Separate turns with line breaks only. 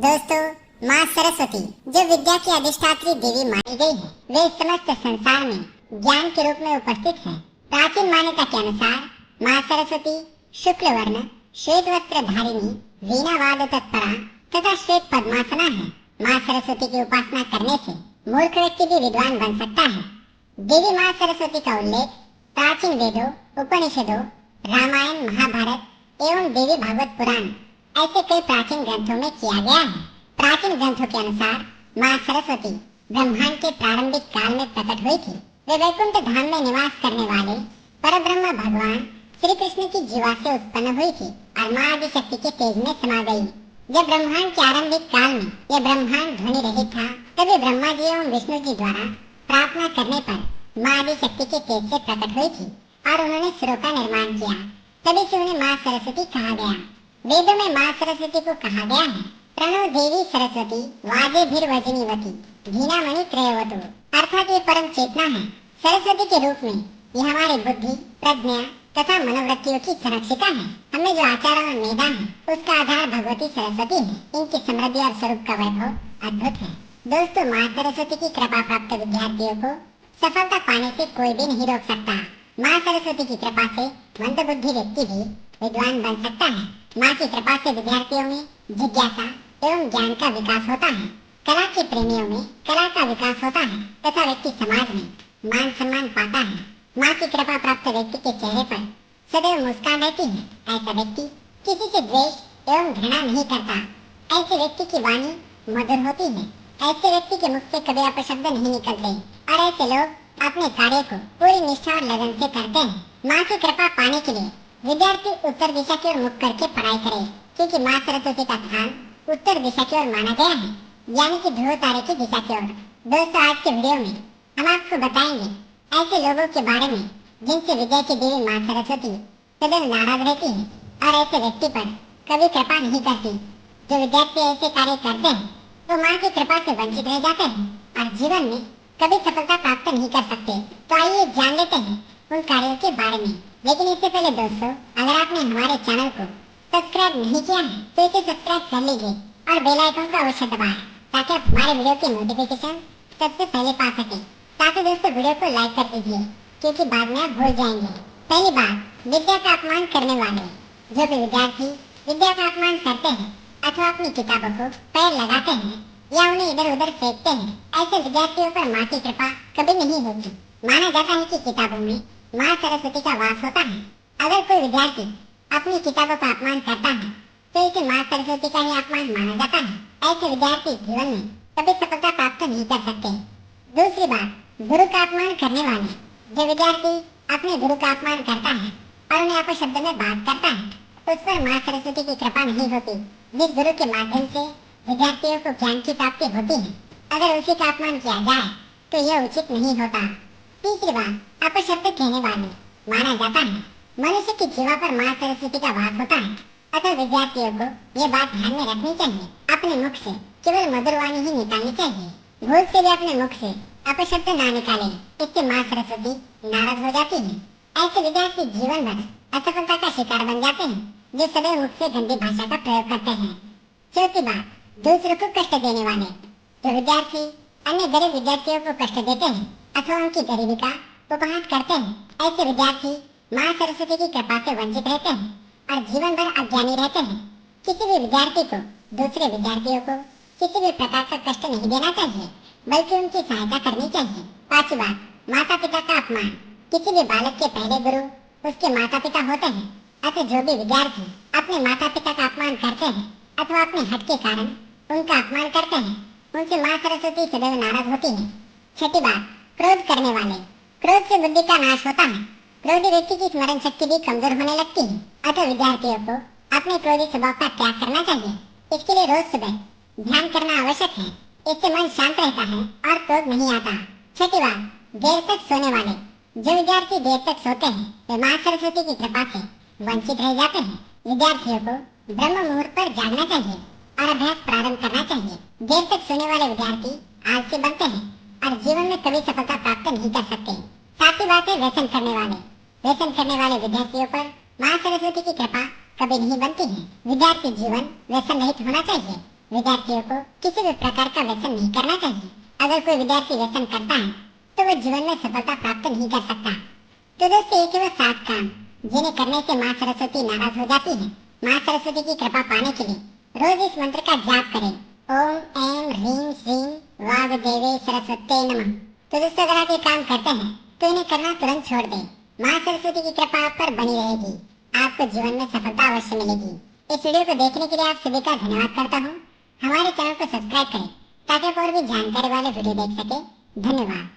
दोस्तों, माँ सरस्वती जो विद्या की अधिष्ठात्री देवी मानी गई है, वे समस्त संसार में ज्ञान के रूप में उपस्थित है। प्राचीन मान्यता के अनुसार माँ सरस्वती शुक्ल वर्ण श्वेत वस्त्र धारिणी वीणा तत्परा तथा श्वेत पद्मासना है। माँ सरस्वती की उपासना करने से मूर्ख व्यक्ति भी विद्वान बन सकता है। देवी माँ सरस्वती का उल्लेख प्राचीन वेदों, उपनिषदों, रामायण, महाभारत एवं देवी भागवत पुराण ऐसे कई प्राचीन ग्रंथों में किया गया है। प्राचीन ग्रंथों के अनुसार माँ सरस्वती ब्रह्मांड के प्रारंभिक काल में प्रकट हुई थी। वे वैकुंठ धाम में निवास करने वाले परब्रह्म भगवान श्री कृष्ण की जीवा से उत्पन्न हुई थी और माँ आदि शक्ति के तेज में समा गई। जब ब्रह्मांड के आरंभिक काल में यह ब्रह्मांड ध्वनि रहित था, तभी ब्रह्मा जी एवं विष्णु जी द्वारा प्रार्थना करने पर माँ आदि शक्ति के तेज से प्रकट हुई थी और उन्होंने सुरों का निर्माण किया। तभी से उन्हें माँ सरस्वती कहा गया। वेदों में माँ सरस्वती को कहा गया है प्रणो देवी सरस्वती वाजेभिर्वजनीवती धीनामणि त्रयवतु, अर्थात ये परम चेतना है। सरस्वती के रूप में ये हमारी बुद्धि, प्रज्ञा तथा मनोवृत्तियों की संरक्षिता है। हमें जो आचार और मेधा है उसका आधार भगवती सरस्वती है। इनकी समृद्धि और स्वरूप का वैभव अद्भुत है। दोस्तों, माँ सरस्वती की कृपा प्राप्त विद्यार्थियों को सफलता पाने से कोई भी नहीं रोक सकता। माँ सरस्वती की कृपा से मंदबुद्धि व्यक्ति भी विद्वान बन सकता है। माँ की कृपा से विद्यार्थियों में जिज्ञासा एवं ज्ञान का विकास होता है। कला के प्रेमियों में कला का विकास होता है तथा व्यक्ति समाज में मान सम्मान पाता है। माँ की कृपा प्राप्त व्यक्ति के चेहरे पर सदैव मुस्कान रहती है। ऐसा व्यक्ति किसी से द्वेष एवं घृणा नहीं करता। ऐसे व्यक्ति की वाणी मधुर होती है। ऐसे व्यक्ति के मुख से कभी अपशब्द नहीं निकलते और ऐसे लोग अपने कार्य को पूरी निष्ठा और लगन से करते हैं। माँ की कृपा पाने के लिए विद्यार्थी उत्तर दिशा की ओर मुख करके पढ़ाई करे, क्योंकि माँ सरस्वती का स्थान उत्तर दिशा की ओर माना गया है, यानी कि ध्रुव तारे की दिशा की ओर। दोस्तों, आज के वीडियो में हम आपको बताएंगे ऐसे लोगों के बारे में जिनसे विद्या की देवी माँ सरस्वती सदैव नाराज रहती है और ऐसे व्यक्ति पर कभी कृपा नहीं करती। जो विद्यार्थी ऐसे कार्य करते हैं तो माँ की कृपा से वंचित रह जाते हैं और जीवन में कभी सफलता प्राप्त नहीं कर सकते। तो आइए जान लेते हैं उन कार्यों के बारे में। लेकिन इससे पहले दोस्तों, अगर आपने हमारे चैनल को सब्सक्राइब नहीं किया है तो इसे सब्सक्राइब कर लीजिए और बेल आइकन को अवश्य दबाएं ताकि आप हमारे वीडियो के नोटिफिकेशन सबसे पहले पा सकें। साथ ही दोस्तों, वीडियो को लाइक कर दीजिए क्योंकि बाद में आप भूल जाएंगे। पहली बात, विद्या का अपमान करने वाले। जो भी विद्यार्थी विद्या का अपमान करते हैं अथवा अपनी किताबों को पैर लगाते हैं या उन्हें इधर उधर फेंकते हैं, ऐसे विद्यार्थियों पर माँ की कृपा कभी नहीं होगी। माना जाता है कि किताबों में माँ सरस्वती का वास होता है। अगर कोई विद्यार्थी अपनी किताबों का अपमान करता है तो इसे माँ सरस्वती का ही अपमान माना जाता है। ऐसे विद्यार्थी जीवन में कभी सफलता प्राप्त नहीं कर सकते। दूसरी बात, गुरु का अपमान करने वाले। जो विद्यार्थी अपने गुरु का अपमान करता है और उन्हें अपशब्द में बात करता है, उस पर माँ सरस्वती की कृपा नहीं होती। जिस गुरु के माध्यम से विद्यार्थियों को ज्ञान की प्राप्ति होती है, अगर उसी का अपमान किया जाए तो यह उचित नहीं होता। तीसरी बात, अपशब्द कहने वाले। माना जाता है मनुष्य की जीवा पर माँ सरस्वती का वास होता है, अतः विद्यार्थियों को ये बात ध्यान में रखनी चाहिए। अपने मुख से केवल मधुर वाणी ही निकालनी चाहिए। भूल से भी अपने मुख से अपशब्द ना निकाले, इससे माँ सरस्वती नाराज हो जाती है। ऐसे विद्यार्थी जीवन भर असफलता का शिकार बन जाते हैं, जो सदैव मुख से गंदी भाषा का प्रयोग करते हैं। चौथी बात, दूसरों को कष्ट देने वाले। जो विद्यार्थी अन्य गरीब विद्यार्थियों को कष्ट देते हैं अथवा उनकी गरीबी का उपहास करते हैं, ऐसे विद्यार्थी माँ सरस्वती की कृपा से वंचित रहते हैं और जीवन भर अज्ञानी रहते हैं। किसी भी विद्यार्थी को दूसरे विद्यार्थियों को किसी भी प्रकार का कष्ट नहीं देना चाहिए, बल्कि उनकी सहायता करनी चाहिए। पांचवी बात, माता पिता का अपमान। किसी भी बालक के पहले गुरु उसके माता पिता होते हैं, अतः जो भी विद्यार्थी अपने माता पिता का अपमान करते हैं अथवा अपने हट के कारण उनका अपमान करते हैं, उनसे माँ सरस्वती सदैव नाराज होती है। छठी बात, क्रोध करने वाले। क्रोध से बुद्धि का नाश होता है। क्रोधी व्यक्ति की स्मरण शक्ति भी कमजोर होने लगती है, अतः विद्यार्थियों को अपने क्रोधी स्वभाव का त्याग करना चाहिए। इसके लिए रोज सुबह ध्यान करना आवश्यक है। इससे मन शांत रहता है और क्रोध नहीं आता। छठी बात, देर तक सोने वाले। जो विद्यार्थी देर तक सोते हैं वे माँ सरस्वती की कृपा से वंचित रह जाते हैं। विद्यार्थियों को ब्रह्म मुहूर्त पर जागना चाहिए और अभ्यास प्रारंभ करना चाहिए। देर तक सोने वाले विद्यार्थी आलसी बनते हैं और जीवन में कभी सफलता प्राप्त नहीं कर सकते। सातवीं बात है, व्यसन करने वाले। व्यसन करने वाले विद्यार्थियों पर माँ सरस्वती की कृपा कभी नहीं बनती है। विद्यार्थी जीवन व्यसन रहित होना चाहिए। विद्यार्थियों को किसी भी प्रकार का व्यसन नहीं करना चाहिए। अगर कोई विद्यार्थी व्यसन करता है तो वो जीवन में सफलता प्राप्त नहीं कर सकता। तो दोस्तों, ये थे वो 7 काम जिन्हें करने से माँ सरस्वती नाराज हो जाती है। माँ सरस्वती की कृपा पाने के लिए रोज इस मंत्र का जाप करें, ओम ऐं ह्रीं श्रीं वाग्देवी सरस्वती नमः। तो दोस्तों, अगर आप ये काम करते हैं तो इन्हें करना तुरंत छोड़ दें। माँ सरस्वती की कृपा आप पर बनी रहेगी, आपको जीवन में सफलता अवश्य मिलेगी। इस वीडियो को देखने के लिए आप सभी का धन्यवाद करता हूँ। हमारे चैनल को सब्सक्राइब करें ताकि आप और भी जानकारी वाले वीडियो देख सके। धन्यवाद।